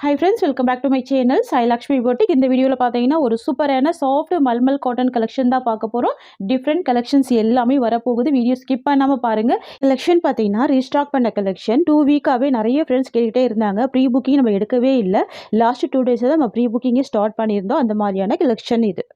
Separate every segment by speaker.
Speaker 1: Hi friends, welcome back to my channel Sai Lakshmi Boutique. இந்த வீடியோல பாத்தீங்கன்னா ஒரு சூப்பரான சாஃப்ட் மல்மல் காட்டன் கலெக்ஷன் தான் பார்க்க போறோம். டிஃபரண்ட் கலெக்ஷன்ஸ் எல்லாமே வரப்போகுது. வீடியோ ஸ்கிப் பண்ணாம பாருங்க. கலெக்ஷன் பாத்தீங்கன்னா ரீஸ்டாக் பண்ண கலெக்ஷன் 2 வீக்காவே நிறைய ஃப்ரெண்ட்ஸ் கேட்டுட்டே இருந்தாங்க. ப்ரீ புக்கிங் நம்ம எடுக்கவே இல்லை. லாஸ்ட் 2 டேஸ் தான் நம்ம ப்ரீ புக்கிங்கே ஸ்டார்ட் பண்ணியிருந்தோம். அந்த மாதிரியான கலெக்ஷன் இது.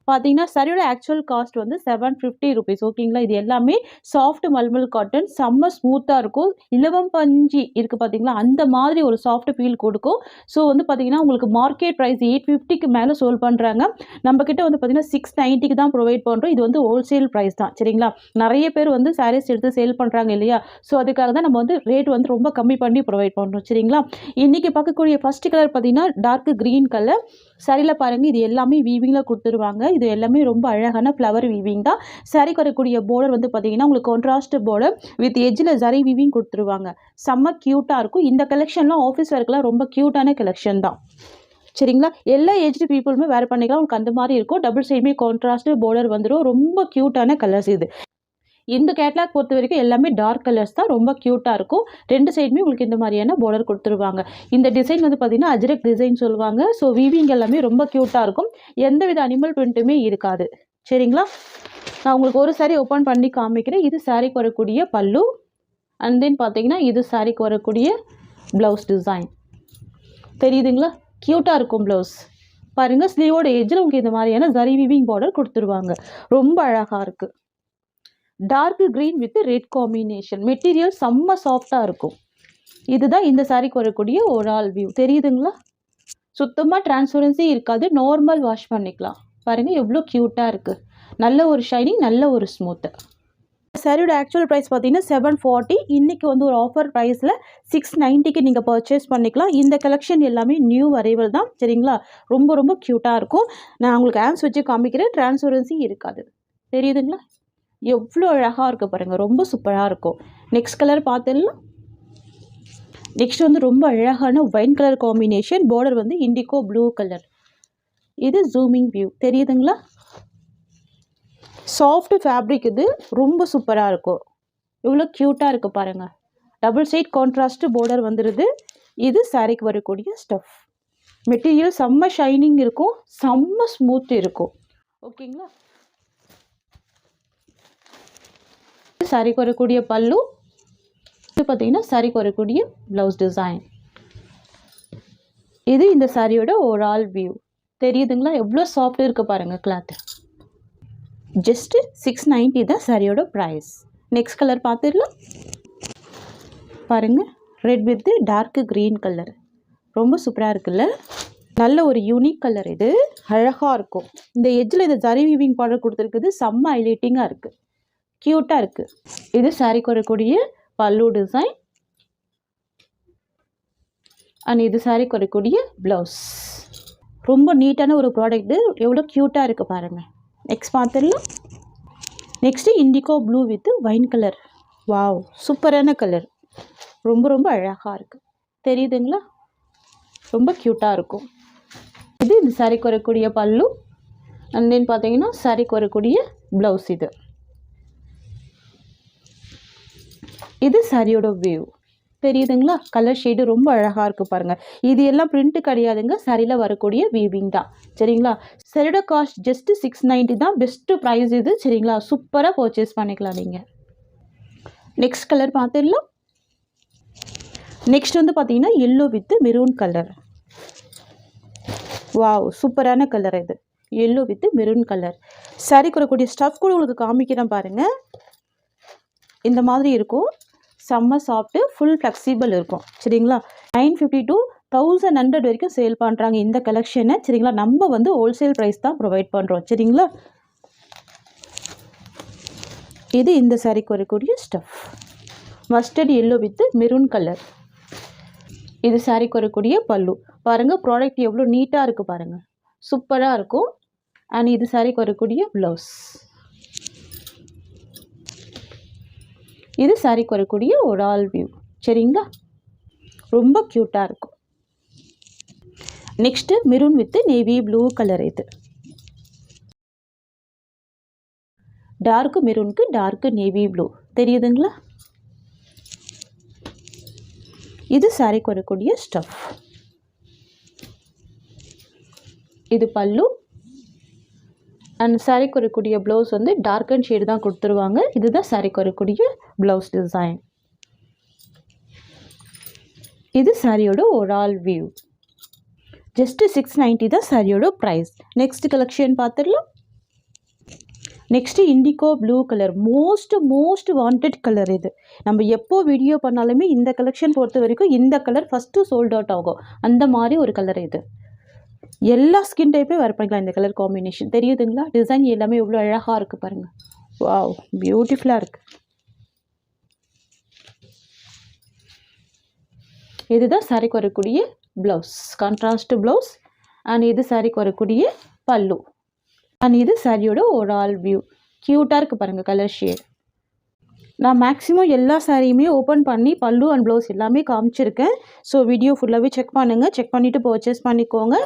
Speaker 1: பார்த்தீங்கன்னா சரியோட ஆக்சுவல் காஸ்ட் வந்து 750 ருபீஸ். ஓகேங்களா, இது எல்லாமே சாஃப்ட் மல்மல் காட்டன், செம்ம ஸ்மூத்தாக இருக்கும். இலவம் பஞ்சி இருக்குது பார்த்தீங்களா, அந்த மாதிரி ஒரு சாஃப்ட் ஃபீல் கொடுக்கும். ஸோ வந்து பார்த்தீங்கன்னா உங்களுக்கு மார்க்கெட் ப்ரைஸ் 850க்கு மேலே சோல் பண்ணுறாங்க. நம்மக்கிட்ட வந்து பார்த்தீங்கன்னா 690க்கு தான் ப்ரொவைட் பண்ணுறோம். இது வந்து ஹோல்சேல் ப்ரைஸ் தான். சரிங்களா, நிறைய பேர் வந்து சாரீஸ் எடுத்து சேல் பண்ணுறாங்க இல்லையா, ஸோ அதுக்காக தான் நம்ம வந்து ரேட் வந்து ரொம்ப கம்மி பண்ணி ப்ரொவைட் பண்ணுறோம். சரிங்களா, இன்றைக்கி பார்க்கக்கூடிய ஃபர்ஸ்ட் கலர் பார்த்தீங்கன்னா டார்க் க்ரீன் கலர். சரியில் பாருங்கள், இது எல்லாமே வீவிங்கில் கொடுத்துருவாங்க. இது எல்லாமே ரொம்ப அழகான ஃப்ளவர் வீவிங் தான். சாரிக்கு வரக்கூடிய பார்டர் வந்து பார்த்தீங்கன்னா உங்களுக்கு கான்ட்ராஸ்ட் பார்டர் வித் எஜ்ஜில் ஜரி வீவிங் கொடுத்துருவாங்க. செம்ம க்யூட்டாக இருக்கும். இந்த கலெக்ஷன்லாம் ஆஃபீஸ் ஒர்க்கெலாம் ரொம்ப க்யூட்டான கலெக்ஷன் தான். சரிங்களா, எல்லா ஏஜ்டு பீப்புளுமே வேர் பண்ணிக்கலாம். உங்களுக்கு அந்த மாதிரி இருக்கும். டபுள் சைடுமே கான்ட்ராஸ்ட் பார்டர் வந்துடும். ரொம்ப க்யூட்டான கலர்ஸ் இது. இந்த கேட்லாக் பொறுத்த வரைக்கும் எல்லாமே டார்க் கலர்ஸ் தான். ரொம்ப க்யூட்டாக இருக்கும். 2 சைடுமே உங்களுக்கு இந்த மாதிரியான பார்டர் கொடுத்துருவாங்க. இந்த டிசைன் வந்து பார்த்தீங்கன்னா அஜ்ரக் டிசைன் சொல்லுவாங்க. ஸோ வீவிங் எல்லாமே ரொம்ப க்யூட்டாக இருக்கும். எந்தவித அனிமல் பிரிண்ட்டுமே இருக்காது. சரிங்களா, நான் உங்களுக்கு ஒரு சாரீ ஓப்பன் பண்ணி காமிக்கிறேன். இது சாரீக்கு வரக்கூடிய பல்லு. அண்ட் தென் பார்த்தீங்கன்னா இது சாரீக்கு வரக்கூடிய ப்ளவுஸ் டிசைன். தெரியுதுங்களா, க்யூட்டாக இருக்கும் ப்ளவுஸ். பாருங்கள், ஸ்லீவோட எஜ்ஜில் உங்களுக்கு இந்த மாதிரியான ஜரி வீவிங் பார்டர் கொடுத்துருவாங்க. ரொம்ப அழகாக இருக்குது. Dark green with red combination. Material செம்ம சாஃப்டாக இருக்கும். இதுதான் இந்த சாரீக்கு வரக்கூடிய ஓவரால் வியூ. தெரியுதுங்களா, சுத்தமாக டிரான்ஸ்பரன்சி இருக்காது. நார்மல் வாஷ் பண்ணிக்கலாம். பாருங்கள் எவ்வளோ க்யூட்டாக இருக்குது. நல்ல ஒரு ஷைனிங், நல்ல ஒரு ஸ்மூத்து. சாரியோட ஆக்சுவல் ப்ரைஸ் பார்த்தீங்கன்னா 740. இன்றைக்கி வந்து ஒரு ஆஃபர் ப்ரைஸில் 690க்கு நீங்கள் பர்ச்சேஸ் பண்ணிக்கலாம். இந்த கலெக்ஷன் எல்லாமே நியூ அரைவல் தான். சரிங்களா, ரொம்ப ரொம்ப க்யூட்டாக இருக்கும். நான் உங்களுக்கு ஆம்ஸ் வச்சு காமிக்கிறேன். டிரான்ஸ்பரன்சி இருக்காது. தெரியுதுங்களா, எவ்வளோ அழகாக இருக்குது பாருங்கள். ரொம்ப சூப்பராக இருக்கும். நெக்ஸ்ட் கலர் பார்த்துடலாம். நெக்ஸ்ட் வந்து ரொம்ப அழகான ஒயின் கலர் காம்பினேஷன். பார்டர் வந்து இண்டிகோ ப்ளூ கலர். இது ஜூமிங் வியூ. தெரியுதுங்களா, சாஃப்ட் ஃபேப்ரிக். இது ரொம்ப சூப்பராக இருக்கும். இவ்வளோ க்யூட்டாக இருக்குது பாருங்கள். டபுள் சைட் கான்ட்ராஸ்ட் பார்டர் வந்துடுது. இது சாரிக்கு வரக்கூடிய ஸ்டஃப். மெட்டீரியல் செம்ம ஷைனிங் இருக்கும், செம்ம ஸ்மூத் இருக்கும். ஓகேங்களா, சாரிக்கு வரக்கூடிய பல்லு. இது பார்த்தீங்கன்னா சாரிக்கு வரக்கூடிய ப்ளவுஸ் டிசைன். இது இந்த சாரியோட ஓவரால் வியூ. தெரியுதுங்களா, எவ்வளோ சாஃப்ட் இருக்குது பாருங்கள் கிளாத். ஜஸ்ட் 690 தான் சாரியோட ப்ரைஸ். நெக்ஸ்ட் கலர் பார்த்துடலாம். பாருங்கள், red with dark green colour. ரொம்ப சூப்பராக இருக்குல்ல. நல்ல ஒரு யூனிக் கலர். இது அழகாக இருக்கும். இந்த எட்ஜில் இந்த ஜரி வீவிங் பார்டர் கொடுத்துருக்குது. செம்ம ஹைலைட்டிங்காக இருக்குது, க்யூட்டாக இருக்குது. இது சாரிக்கு வரக்கூடிய பல்லு டிசைன். அண்ட் இது சாரிக்கு வரக்கூடிய ப்ளவுஸ். ரொம்ப நீட்டான ஒரு ப்ராடக்ட்டு. எவ்வளோ க்யூட்டாக இருக்குது பாருங்கள். நெக்ஸ்ட் பார்த்துடலாம். Next indigo blue with wine colour. Wow, சூப்பரான கலர். ரொம்ப ரொம்ப அழகாக இருக்குது. தெரியுதுங்களா, ரொம்ப க்யூட்டாக இருக்கும். இது இந்த சாரிக்கு வரக்கூடிய பல்லு. அண்ட் தென் பார்த்தீங்கன்னா சாரிக்கு வரக்கூடிய ப்ளவுஸ். இது சாரியோட வியூ. தெரியுதுங்களா, கலர் ஷேடு ரொம்ப அழகாக இருக்குது பாருங்கள். இது எல்லாம் பிரிண்ட்டு கிடையாதுங்க, சாரியில் வரக்கூடிய வீவிங் தான். சரிங்களா, சாரியோட காஸ்ட் ஜஸ்ட் 690 தான். பெஸ்ட்டு ப்ரைஸ் இது. சரிங்களா, சூப்பராக பர்ச்சேஸ் பண்ணிக்கலாம் நீங்கள். நெக்ஸ்ட் கலர் பார்த்துடலாம். நெக்ஸ்ட் வந்து பார்த்தீங்கன்னா yellow with maroon colour. Wow, சூப்பரான கலர் இது. Yellow with maroon colour. சாரிக்கு வரக்கூடிய ஸ்டஃப் கூட உங்களுக்கு காமிக்கிறேன் பாருங்கள். இந்த மாதிரி இருக்கும். செம்ம சாஃப்ட்டு, ஃபுல் ஃப்ளெக்சிபிள் இருக்கும். சரிங்களா, 950 to 1100 வரைக்கும் சேல் பண்ணுறாங்க இந்த கலெக்ஷனை. சரிங்களா, நம்ம வந்து ஹோல்சேல் ப்ரைஸ் தான் ப்ரொவைட் பண்ணுறோம். சரிங்களா, இது இந்த சாரிக்கு வரக்கூடிய stuff. Mustard yellow with maroon colour. இது சாரிக்கு வரக்கூடிய பல்லு. பாருங்கள், ப்ராடக்ட் எவ்வளோ நீட்டாக இருக்குது பாருங்கள். சூப்பராக இருக்கும். அண்ட் இது சாரிக்கு வரக்கூடிய ப்ளவுஸ். இது சாரிக்கு வரக்கூடிய ஓவரால் வியூ. சரிங்களா, ரொம்ப க்யூட்டாக இருக்கும். Next maroon with navy blue colour. இது டார்க் மெரூனுக்கு டார்க் நேவி ப்ளூ. தெரியுதுங்களா, இது சாரிக்கு வரக்கூடிய ஸ்டஃப். இது பல்லு அண்ட் சாரிக்கு வரக்கூடிய ப்ளவுஸ் வந்து டார்க் அண்ட் ஷேடு தான் கொடுத்துருவாங்க. இதுதான் சாரிக்கு வரக்கூடிய ப்ளவுஸ் டிசைன். இது சாரியோட ஓவரால் வியூ. ஜஸ்ட் 690 தான் சாரியோட ப்ரைஸ். நெக்ஸ்ட் கலெக்ஷன் பார்த்துடலாம். Next indigo blue colour, most wanted colour. இது நம்ம எப்போ வீடியோ பண்ணாலுமே இந்த கலெக்ஷன் பொறுத்த வரைக்கும் இந்த கலர் ஃபஸ்ட்டு சோல்ட் அவுட் ஆகும். அந்த மாதிரி ஒரு கலர் இது. எல்லா ஸ்கின் டைப்பே வேர் பண்ணிக்கலாம் இந்த கலர் காம்பினேஷன். தெரியுதுங்களா? டிசைன் எல்லாமே எவ்வளோ அழகாக இருக்குது பாருங்கள். வாவ், பியூட்டிஃபுல்லாக இருக்குது. இதுதான் சாரிக்கு வரக்கூடிய ப்ளவுஸ், கான்ட்ராஸ்ட் ப்ளவுஸ். அண்ட் இது சாரிக்கு வரக்கூடிய பல்லு. அண்ட் இது சாரியோட ஓவரால் வியூ. க்யூட்டாக இருக்குது பாருங்கள் கலர் ஷேட். நான் மேக்ஸிமம் எல்லா சாரியுமே ஓப்பன் பண்ணி பல்லு அண்ட் ப்ளவுஸ் எல்லாமே காமிச்சிருக்கேன். ஸோ வீடியோ ஃபுல்லாகவே செக் பண்ணுங்கள். செக் பண்ணிவிட்டு பர்ச்சேஸ் பண்ணிக்கோங்க.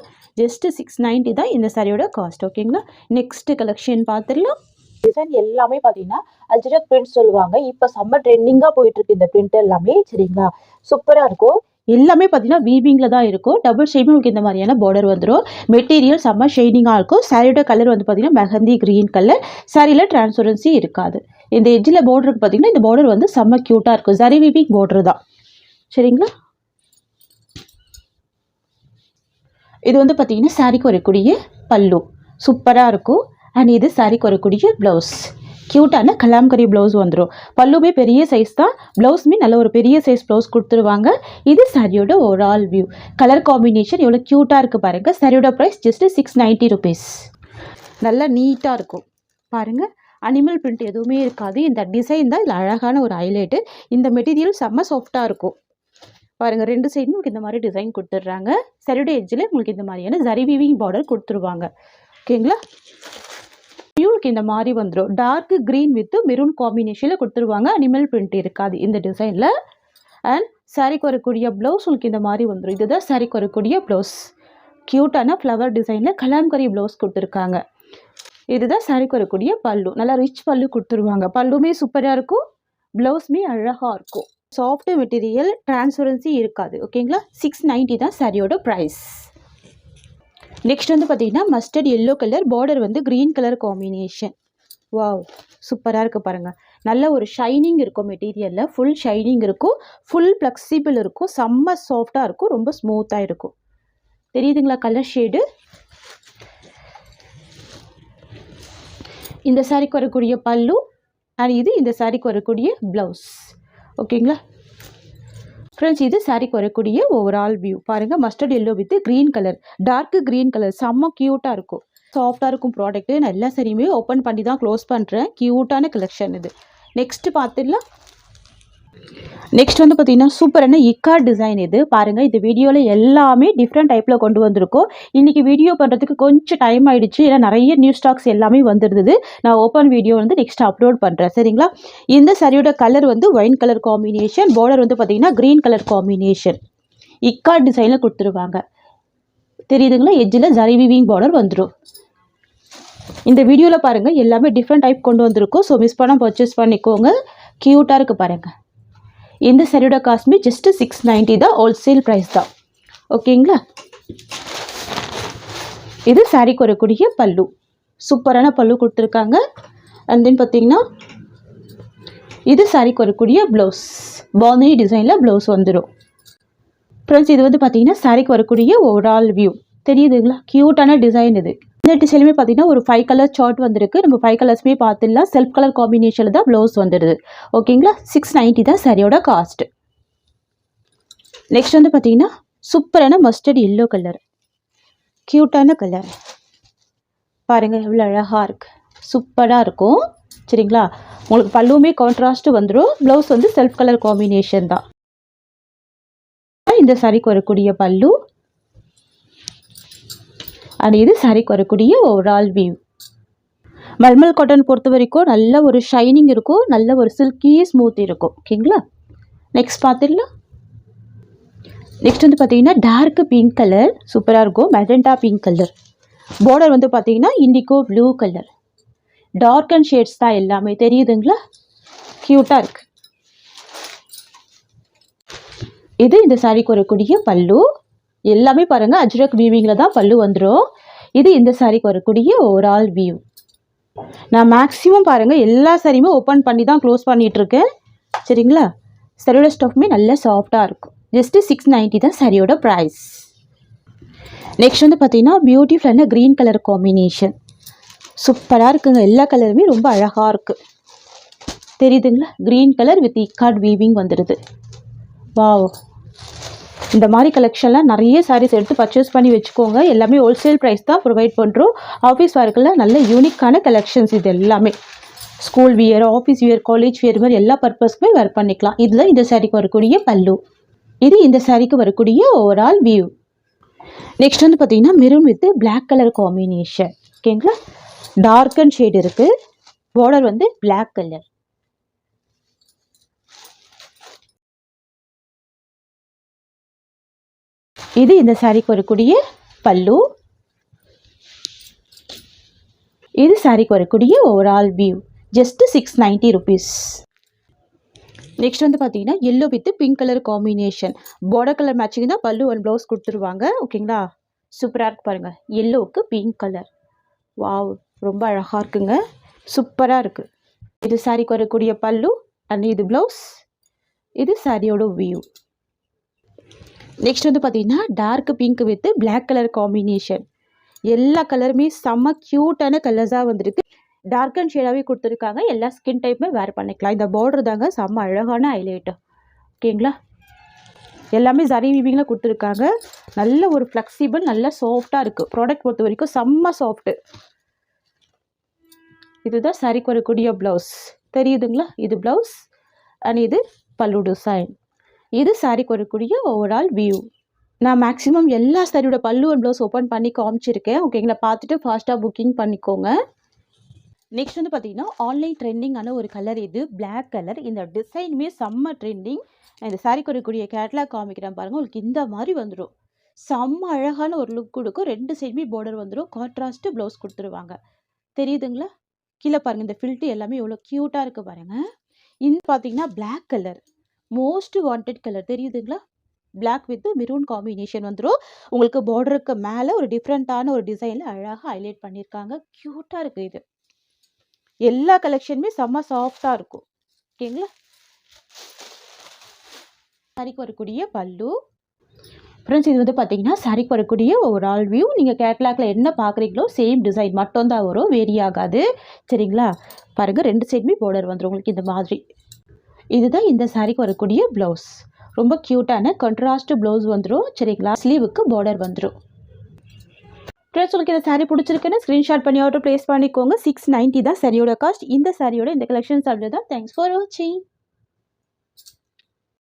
Speaker 1: ஜஸ்ட்டு 690 தான் இந்த சாரியோட காஸ்ட். ஓகேங்களா? நெக்ஸ்ட்டு கலெக்ஷன் பார்த்துடலாம். டிசைன் எல்லாமே பார்த்தீங்கன்னா அல்ஜிரக் பிரிண்ட் சொல்லுவாங்க. இப்போ செம்ம ட்ரெண்டிங்காக போயிட்டுருக்கு இந்த பிரிண்ட் எல்லாமே. சரிங்களா? சூப்பராக இருக்கும். எல்லாமே பார்த்தீங்கன்னா வீவிங்கில் தான் இருக்கும். டபுள் ஷேடும் உங்களுக்கு இந்த மாதிரியான பார்டர் வந்துடும். மெட்டீரியல் செம்ம ஷைனிங்காக இருக்கும். சாரியோட கலர் வந்து பார்த்தீங்கன்னா மெஹந்தி க்ரீன் கலர். சாரியில் டிரான்ஸ்பரன்சி இருக்காது. இந்த எட்ஜில் பார்டருக்கு பார்த்தீங்கன்னா இந்த பார்டர் வந்து செம்ம க்யூட்டாக இருக்கும். சரி வீவிங் பார்டர் தான். சரிங்களா? இது வந்து பார்த்தீங்கன்னா சாரிக்கு வரக்கூடிய பல்லு சூப்பராக இருக்கும். அண்ட் இது சாரிக்கு வரக்கூடிய ப்ளவுஸ். க்யூட்டான கலாம்கரி ப்ளவுஸ் வந்துடும். பல்லுமே பெரிய சைஸ் தான். ப்ளவுஸுமே நல்ல ஒரு பெரிய சைஸ் ப்ளவுஸ் கொடுத்துருவாங்க. இது சாரியோட ஓவரால் வியூ. கலர் காம்பினேஷன் எவ்வளோ க்யூட்டாக இருக்குது பாருங்கள். சாரியோட ப்ரைஸ் ஜஸ்ட்டு 690 ருபீஸ். நல்லா நீட்டாக இருக்கும் பாருங்கள். அனிமல் பிரிண்ட் எதுவுமே இருக்காது. இந்த டிசைன் தான் இதில் அழகான ஒரு ஹைலைட்டு. இந்த மெட்டீரியல் செம்ம சாஃப்டாக இருக்கும் பாருங்கள். ரெண்டு சைடும் உங்களுக்கு இந்த மாதிரி டிசைன் கொடுத்துட்றாங்க. சாரியோட எட்ஜில் உங்களுக்கு இந்த மாதிரியான ஜரி வீவிங் பார்டர் கொடுத்துருவாங்க. ஓகேங்களா? பியூருக்கு இந்த மாதிரி வந்துடும். டார்க் க்ரீன் வித் மெரூன் காம்பினேஷனில் கொடுத்துருவாங்க. அனிமல் பிரிண்ட் இருக்காது இந்த டிசைனில். அண்ட் சாரிக்கு வரக்கூடிய ப்ளவுஸ் உங்களுக்கு இந்த மாதிரி வந்துடும். இதுதான் சாரிக்கு வரக்கூடிய ப்ளவுஸ். க்யூட்டான ஃப்ளவர் டிசைனில் கலாம்கரி ப்ளவுஸ் கொடுத்துருக்காங்க. இதுதான் சாரிக்கு வரக்கூடிய பல்லு. நல்லா ரிச் பல்லு கொடுத்துருவாங்க. பல்லுமே சூப்பராக இருக்கும். ப்ளவுஸுமே அழகாக இருக்கும். சாஃப்ட் மெட்டீரியல், டிரான்ஸ்பரன்சி இருக்காது. ஓகேங்களா? 690 தான் சாரியோட ப்ரைஸ். நெக்ஸ்ட் வந்து பார்த்தீங்கன்னா மஸ்டர்ட் எல்லோ கலர், பார்டர் வந்து க்ரீன் கலர் காம்பினேஷன். வாவ், சூப்பராக இருக்குது பாருங்கள். நல்ல ஒரு ஷைனிங் இருக்கும் மெட்டீரியலில். ஃபுல் ஷைனிங் இருக்கும். ஃபுல் ஃப்ளெக்சிபிள் இருக்கும். செம்ம சாஃப்டாக இருக்கும். ரொம்ப ஸ்மூத்தாக இருக்கும். தெரியுதுங்களா கலர் ஷேடு? இந்த சாரிக்கு வரக்கூடிய பல்லு அண்ட் இது இந்த சாரிக்கு வரக்கூடிய ப்ளவுஸ். ஓகேங்களா ஃப்ரெண்ட்ஸ்? இது சாரிக்கு வரக்கூடிய ஓவரால் வியூ பாருங்கள். Mustard yellow with green colour, dark green colour. செம்ம க்யூட்டாக இருக்கும். சாஃப்டாக இருக்கும் ப்ராடக்ட்டு. நான் எல்லா சாரியுமே ஓப்பன் பண்ணி தான் க்ளோஸ் பண்ணுறேன். க்யூட்டான கலெக்ஷன் இது. நெக்ஸ்ட்டு பார்த்துடலாம். நெக்ஸ்ட் வந்து பார்த்தீங்கன்னா சூப்பரான இக்கார்ட் டிசைன். இது பாருங்கள். இந்த வீடியோவில் எல்லாமே டிஃப்ரெண்ட் டைப்பில் கொண்டு வந்திருக்கோம். இன்றைக்கி வீடியோ பண்ணுறதுக்கு கொஞ்சம் டைம் ஆகிடுச்சு. ஏன்னா நிறைய நியூ ஸ்டாக்ஸ் எல்லாமே வந்துருந்தது. நான் ஓப்பன் வீடியோ வந்து நெக்ஸ்ட் அப்லோட் பண்ணுறேன். சரிங்களா? இந்த சாரியோட கலர் வந்து ஒயின் கலர் காம்பினேஷன். பார்டர் வந்து பார்த்தீங்கன்னா க்ரீன் கலர் காம்பினேஷன். இக்கார்ட் டிசைனில் கொடுத்துருவாங்க. தெரியுதுங்களா? எட்ஜில் ஜரி வீவிங் பார்டர் வந்துடும். இந்த வீடியோவில் பாருங்கள் எல்லாமே டிஃப்ரெண்ட் டைப் கொண்டு வந்திருக்கும். ஸோ மிஸ் பண்ணால் பர்ச்சேஸ் பண்ணிக்கோங்க. க்யூட்டாக இருக்குது பாருங்கள். இந்த சாரியோட காஸ்ட்மே ஜஸ்ட்டு 690 தான். ஹோல்சேல் ப்ரைஸ் தான். ஓகேங்களா? இது சாரிக்கு வரக்கூடிய பல்லு. சூப்பரான பல்லு கொடுத்துருக்காங்க. அண்ட் தென் பார்த்தீங்கன்னா இது சாரிக்கு வரக்கூடிய ப்ளவுஸ். பாந்தினி டிசைனில் ப்ளவுஸ் வந்துடும். ஃப்ரெண்ட்ஸ் இது வந்து பார்த்தீங்கன்னா சாரிக்கு வரக்கூடிய ஓவரால் வியூ. தெரியுதுங்களா? க்யூட்டான டிசைன் இது. இந்த டிசைனுமே பார்த்தீங்கன்னா ஒரு 5 கலர் சார்ட் வந்திருக்கு. நம்ம 5 கலர்ஸுமே பார்த்துடலாம். செல்ஃப் கலர் காம்பினேஷனில் தான் ப்ளவுஸ் வந்துடுது. ஓகேங்களா? 690 தான் சாரியோட காஸ்ட். நெக்ஸ்ட் வந்து பார்த்தீங்கன்னா சூப்பரான மஸ்டர்ட் எல்லோ கலர். க்யூட்டான கலர் பாருங்கள். எவ்வளோ அழகாக இருக்குது. சூப்பராக இருக்கும். சரிங்களா? உங்களுக்கு பல்லுமே கான்ட்ராஸ்ட்டு வந்துடும். ப்ளவுஸ் வந்து செல்ஃப் கலர் காம்பினேஷன் தான். இந்த சாரிக்கு வரக்கூடிய பல்லு அண்ட் இது சாரிக்கு வரக்கூடிய ஓவரால் வியூ. மல்மல் காட்டன் பொறுத்த வரைக்கும் நல்ல ஒரு ஷைனிங் இருக்கும். நல்ல ஒரு சில்கி ஸ்மூத் இருக்கும். ஓகேங்களா? நெக்ஸ்ட் பார்த்துடலாம். நெக்ஸ்ட் வந்து பார்த்தீங்கன்னா டார்க் பிங்க் கலர். சூப்பராக இருக்கும். Magenta pink colour. பார்டர் வந்து பார்த்தீங்கன்னா indigo blue colour. Dark and shades தான் எல்லாமே. தெரியுதுங்களா? க்யூட்டாக இருக்குது. இது இந்த சாரிக்கு வரக்கூடிய பல்லு. எல்லாமே பாருங்கள் அஜ்ரக் வீவிங்கில் தான் பல்லு வந்துடும். இது இந்த சாரிக்கு வரக்கூடிய ஓவரால் வியூ. நான் மேக்ஸிமம் பாருங்கள் எல்லா சாரியுமே ஓப்பன் பண்ணி தான் க்ளோஸ் பண்ணிகிட்ருக்கேன். சரிங்களா? சாரியோட ஸ்டஃப்மே நல்லா சாஃப்டாக இருக்கும். ஜஸ்ட்டு 690 தான் சாரியோட ப்ரைஸ். நெக்ஸ்ட் வந்து பார்த்தீங்கன்னா பியூட்டிஃபுல்லான க்ரீன் கலர் காம்பினேஷன் சூப்பராக இருக்குங்க. எல்லா கலருமே ரொம்ப அழகாக இருக்குது. தெரியுதுங்களா? க்ரீன் கலர் வித் இக்கார்ட் வீவிங் வந்துடுது. வாவ், இந்த மாதிரி கலெக்ஷன்லாம் நிறைய சாரீஸ் எடுத்து பர்ச்சேஸ் பண்ணி வச்சுக்கோங்க. எல்லாமே ஹோல்சேல் ப்ரைஸ் தான் ப்ரொவைட் பண்ணுறோம். ஆஃபீஸ் ஒர்க்கில் நல்ல யூனிக்கான கலெக்ஷன்ஸ் இது எல்லாமே. School wear, office wear, college wear மாதிரி எல்லா பர்பஸ்க்குமே வேர் பண்ணிக்கலாம். இதில் இந்த சாரீக்கு வரக்கூடிய பல்லு, இது இந்த சாரீக்கு வரக்கூடிய ஓவரால் வியூ. நெக்ஸ்ட் வந்து பார்த்தீங்கன்னா maroon with black colour combination. ஓகேங்களா? டார்க் அண்ட் ஷேட் இருக்குது. பார்டர் வந்து பிளாக் கலர். இது இந்த சாரீக்கு வரக்கூடிய பல்லு, இது சாரீக்கு வரக்கூடிய overall view. Just 690 rupees. Next வந்து பார்த்தீங்கன்னா yellow with pink colour combination. Border colour matching தான் பல்லு அண்ட் ப்ளவுஸ் கொடுத்துருவாங்க. ஓகேங்களா? சூப்பராக இருக்கு பாருங்கள். எல்லோவுக்கு பிங்க் கலர். வாவ், ரொம்ப அழகாக இருக்குங்க. சூப்பராக இருக்குது. இது சாரீக்கு வரக்கூடிய பல்லு அண்ட் இது ப்ளவுஸ், இது சாரியோட வியூ. நெக்ஸ்ட் வந்து பார்த்தீங்கன்னா dark pink with black colour combination. எல்லா கலருமே செம்ம க்யூட்டான கலர்ஸாக வந்துருக்கு. டார்க் அண்ட் ஷேடாகவே கொடுத்துருக்காங்க. எல்லா ஸ்கின் டைப்புமே வேர் பண்ணிக்கலாம். இந்த பார்டர் தாங்க செம்ம அழகான ஹைலைட்டு. ஓகேங்களா? எல்லாமே ஜரி வீவிங்கில் கொடுத்துருக்காங்க. நல்ல ஒரு ஃப்ளெக்சிபிள், நல்ல சாஃப்டாக இருக்குது. ப்ராடக்ட் பொறுத்த வரைக்கும் செம்ம சாஃப்ட்டு. இதுதான் சாரிக்கு வரக்கூடிய ப்ளவுஸ். தெரியுதுங்களா? இது ப்ளவுஸ் அண்ட் இது பல்லு டிசைன். இது சாரிக்கு வரக்கூடிய ஓவரால் வியூ. நான் மேக்ஸிமம் எல்லா சாரியோட பல்லு அண்ட் ப்ளவுஸ் ஓப்பன் பண்ணி காமிச்சிருக்கேன். ஓகேங்களா? பார்த்துட்டு ஃபாஸ்ட்டாக புக்கிங் பண்ணிக்கோங்க. நெக்ஸ்ட் வந்து பார்த்தீங்கன்னா ஆன்லைன் ட்ரெண்டிங்கான ஒரு கலர், இது பிளாக் கலர். இந்த டிசைனுமே செம்ம ட்ரெண்டிங். நான் இந்த சாரிக்கு வரக்கூடிய கேட்லாக் காமிக்கிறேன் பாருங்கள். உங்களுக்கு இந்த மாதிரி வந்துடும். செம்ம அழகான ஒரு லுக் கொடுக்கும். 2 சைடுமே பார்டர் வந்துடும். கான்ட்ராஸ்ட் ப்ளவுஸ் கொடுத்துருவாங்க. தெரியுதுங்களா? கீழே பாருங்கள், இந்த ஃபில்ட்டு எல்லாமே எவ்வளோ க்யூட்டாக இருக்குது பாருங்கள். இந்த பார்த்தீங்கன்னா black colour, most wanted colour. தெரியுதுங்களா? பிளாக் வித் மெரூன் காம்பினேஷன் வந்துடும். உங்களுக்கு பார்டருக்கு மேலே ஒரு டிஃப்ரெண்ட்டான ஒரு டிசைனில் அழகாக ஹைலைட் பண்ணியிருக்காங்க. க்யூட்டாக இருக்குது. இது எல்லா கலெக்ஷனுமே செம்ம சாஃப்டாக இருக்கும். ஓகேங்களா? சாரிக்கு வரக்கூடிய பல்லு. ஃப்ரெண்ட்ஸ், இது வந்து பார்த்தீங்கன்னா சாரிக்கு வரக்கூடிய ஓவரால் வியூ. நீங்கள் கேட்லாக்ல என்ன பார்க்குறீங்களோ சேம் டிசைன் மட்டும்தான் வரும், வேரி ஆகாது. சரிங்களா? பாருங்கள், 2 சைடுமே பார்டர் வந்துடும் உங்களுக்கு இந்த மாதிரி. இதுதான் இந்த சாரிக்கு வரக்கூடிய ப்ளவுஸ். ரொம்ப க்யூட்டான கான்ட்ராஸ்ட் ப்ளவுஸ் வந்துடும். சரிங்களா? ஸ்லீவுக்கு பார்டர் வந்துடும். ஃப்ரெண்ட்ஸ், உங்களுக்கு இந்த சாரீ பிடிச்சிருக்குன்னு ஸ்க்ரீன்ஷாட் பண்ணி ஆர்டர் ப்ளேஸ் பண்ணிக்கோங்க. 690 தான் சாரியோட காஸ்ட். இந்த சாரியோட இந்த கலெக்ஷன்ஸ் அவ்வளோ தான். தேங்க்ஸ் ஃபார் வாட்சிங்.